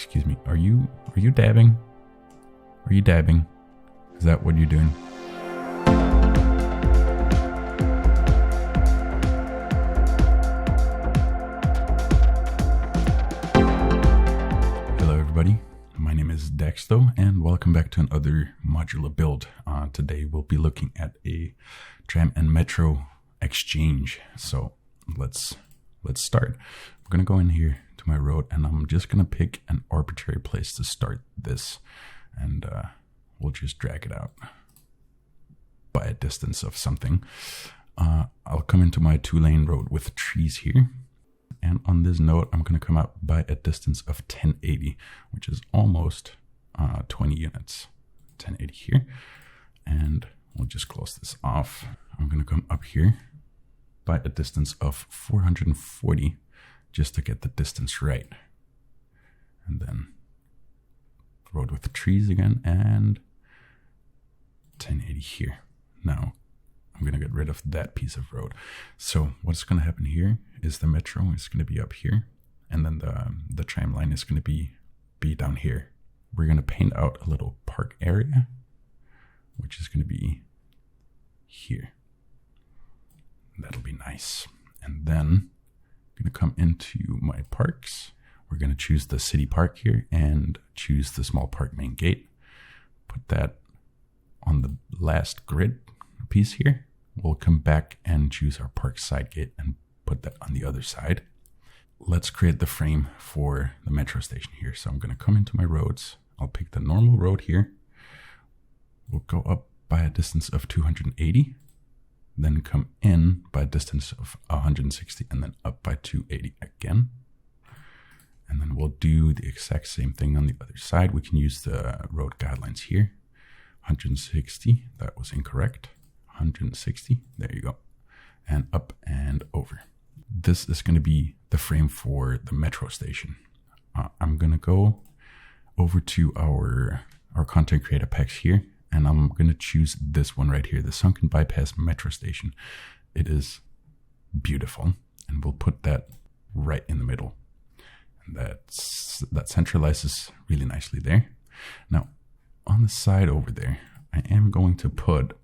Excuse me. Are you dabbing? Are you dabbing? Is that what you're doing? Hello everybody. My name is Dexto and welcome back to another modular build. Today we'll be looking at a Tram and Metro Exchange. So let's start. I'm gonna go in here to my road and I'm just gonna pick an arbitrary place to start this, and we'll just drag it out by a distance of something. I'll come into my 2-lane road with trees here, and on this node I'm gonna come out by a distance of 1080, which is almost 20 units. 1080 here, and we'll just close this off. I'm gonna come up here by a distance of 440 just to get the distance right. And then road with the trees again and 1080 here. Now I'm going to get rid of that piece of road. So what's going to happen here is the metro is going to be up here, and then the tram line is going to be down here. We're going to paint out a little park area, which is going to be here. That'll be nice. And then I'm going to come into my parks. We're going to choose the city park here and choose the small park main gate. Put that on the last grid piece here. We'll come back and choose our park side gate and put that on the other side. Let's create the frame for the metro station here. So I'm going to come into my roads. I'll pick the normal road here. We'll go up by a distance of 280. Then come in by a distance of 160 and then up by 280 again. And then we'll do the exact same thing on the other side. We can use the road guidelines here. 160, that was incorrect. 160, there you go. And up and over. This is going to be the frame for the metro station. I'm going to go over to our content creator packs here. And I'm going to choose this one right here, the Sunken Bypass Metro Station. It is beautiful, and we'll put that right in the middle. And that centralizes really nicely there. Now, on the side over there, I am going to put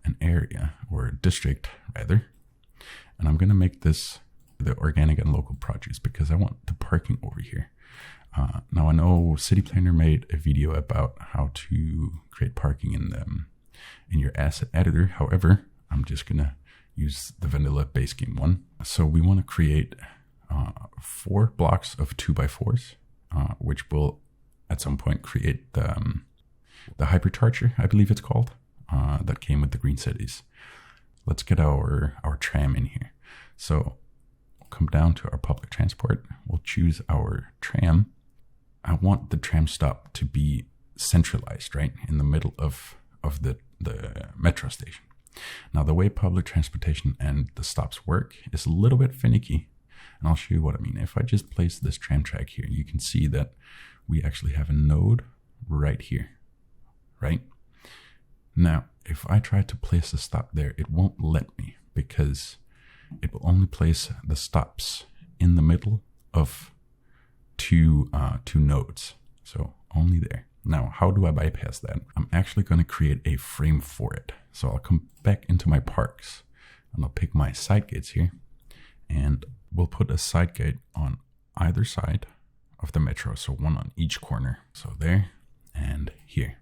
an area, or a district rather, and I'm going to make this the organic and local produce because I want the parking over here. Now I know City Planner made a video about how to create parking in your asset editor. However, I'm just gonna use the vanilla base game one. So we want to create 4 blocks of 2x4s, which will at some point create the hypercharger, I believe it's called, that came with the green cities. Let's get our tram in here. So we'll come down to our public transport. We'll choose our tram. I want the tram stop to be centralized, right, in the middle of the metro station. Now, the way public transportation and the stops work is a little bit finicky, and I'll show you what I mean. If I just place this tram track here, you can see that we actually have a node right here, right? Now, if I try to place a stop there, it won't let me because it will only place the stops in the middle of two nodes, so only there. Now, how do I bypass that? I'm actually going to create a frame for it. So I'll come back into my parks and I'll pick my side gates here, and we'll put a side gate on either side of the metro, so one on each corner. So there and here.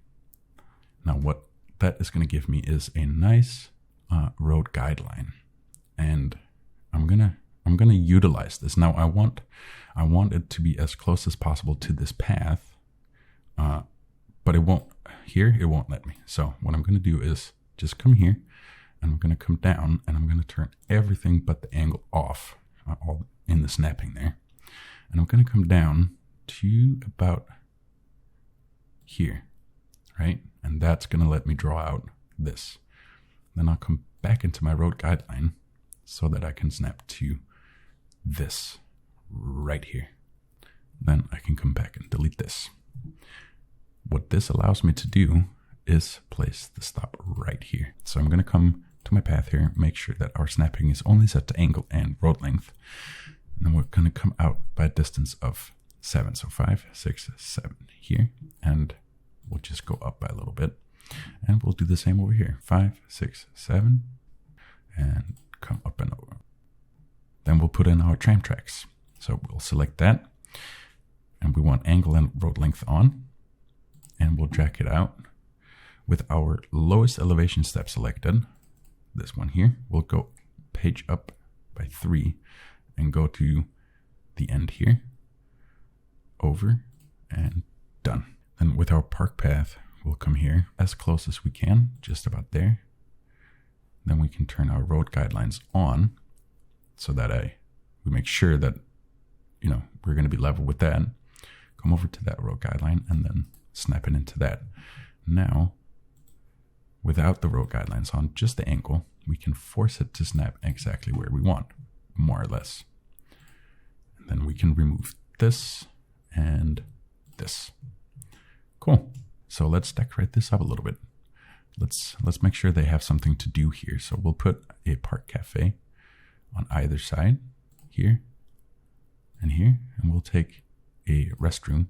Now what that is going to give me is a nice road guideline, and I'm gonna utilize this. Now I want it to be as close as possible to this path, but it won't let me. So what I'm going to do is just come here, and I'm going to come down, and I'm going to turn everything but the angle off, all in the snapping there. And I'm going to come down to about here, right? And that's going to let me draw out this. Then I'll come back into my road guideline so that I can snap to this right here. Then I can come back and delete this. What this allows me to do is place the stop right here. So I'm going to come to my path here, make sure that our snapping is only set to angle and road length. And then we're going to come out by a distance of 7. So 5, 6, 7 here. And we'll just go up by a little bit. And we'll do the same over here. 5, 6, 7. And come up and over. Then we'll put in our tram tracks. So we'll select that. And we want angle and road length on. And we'll drag it out. With our lowest elevation step selected, this one here, we'll go page up by 3 and go to the end here, over, and done. Then with our park path, we'll come here as close as we can, just about there. Then we can turn our road guidelines on so that we make sure that, we're going to be level with that. Come over to that road guideline and then snap it into that. Now, without the road guidelines on, just the angle, we can force it to snap exactly where we want, more or less. And then we can remove this and this. Cool. So let's decorate this up a little bit. Let's make sure they have something to do here. So we'll put a park cafe on either side, here and here, and we'll take a restroom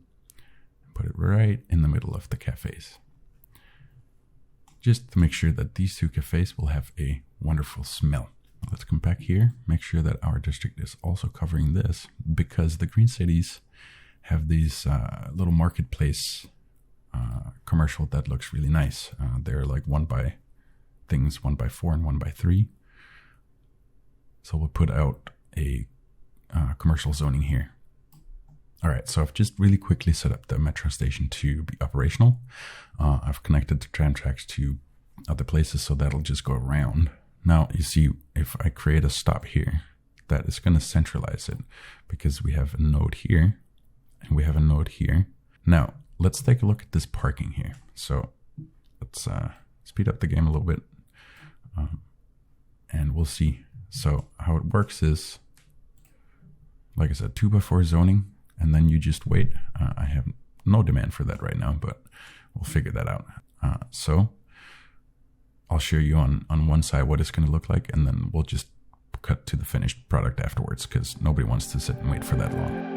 and put it right in the middle of the cafes. Just to make sure that these two cafes will have a wonderful smell. Let's come back here, make sure that our district is also covering this, because the green cities have these little marketplace commercial that looks really nice. They're like 1x4 and 1x3. So we'll put out a commercial zoning here. All right, so I've just really quickly set up the metro station to be operational. I've connected the tram tracks to other places, so that'll just go around. Now, you see, if I create a stop here, that is going to centralize it, because we have a node here, and we have a node here. Now, let's take a look at this parking here. So let's speed up the game a little bit, and we'll see. So how it works is, like I said, 2x4 zoning, and then you just wait. I have no demand for that right now, but we'll figure that out. So I'll show you on one side what it's going to look like, and then we'll just cut to the finished product afterwards, because nobody wants to sit and wait for that long.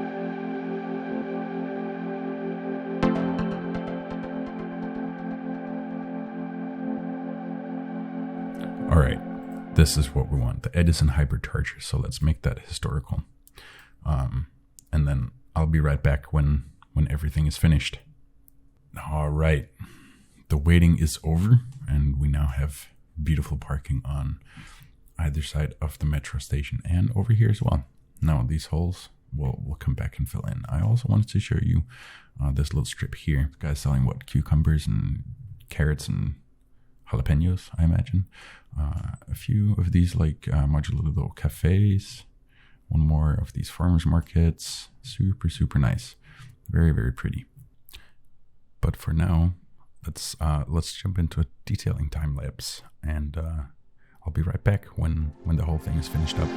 All right, this is what we want, the Edison hybrid charger. So let's make that historical. And then I'll be right back when everything is finished. All right, the waiting is over, and we now have beautiful parking on either side of the metro station and over here as well. Now these holes we'll come back and fill in. I also wanted to show you this little strip here. This guy's selling cucumbers and carrots and jalapenos, I imagine. A few of these modular little cafes. One more of these farmers markets. Super, super nice. Very, very pretty. But for now, let's jump into a detailing time lapse, and I'll be right back when the whole thing is finished up.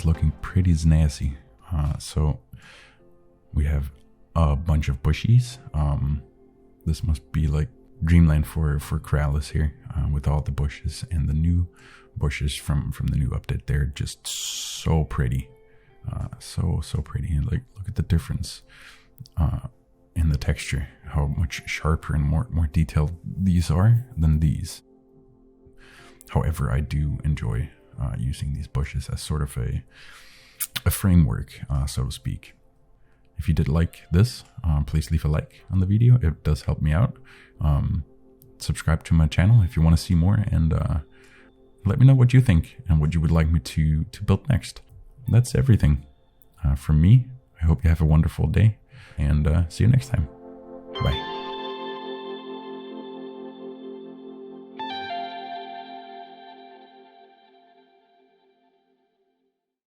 Looking pretty snazzy. So we have a bunch of bushies. This must be like dreamland for Corrales here, with all the bushes and the new bushes from the new update. They're just so pretty, so pretty. And look at the difference in the texture. How much sharper and more detailed these are than these. However, I do enjoy using these bushes as sort of a framework, so to speak. If you did like this, please leave a like on the video. It does help me out. subscribe to my channel if you want to see more, and let me know what you think and what you would like me to build next. That's everything from me. I hope you have a wonderful day, and see you next time. Bye.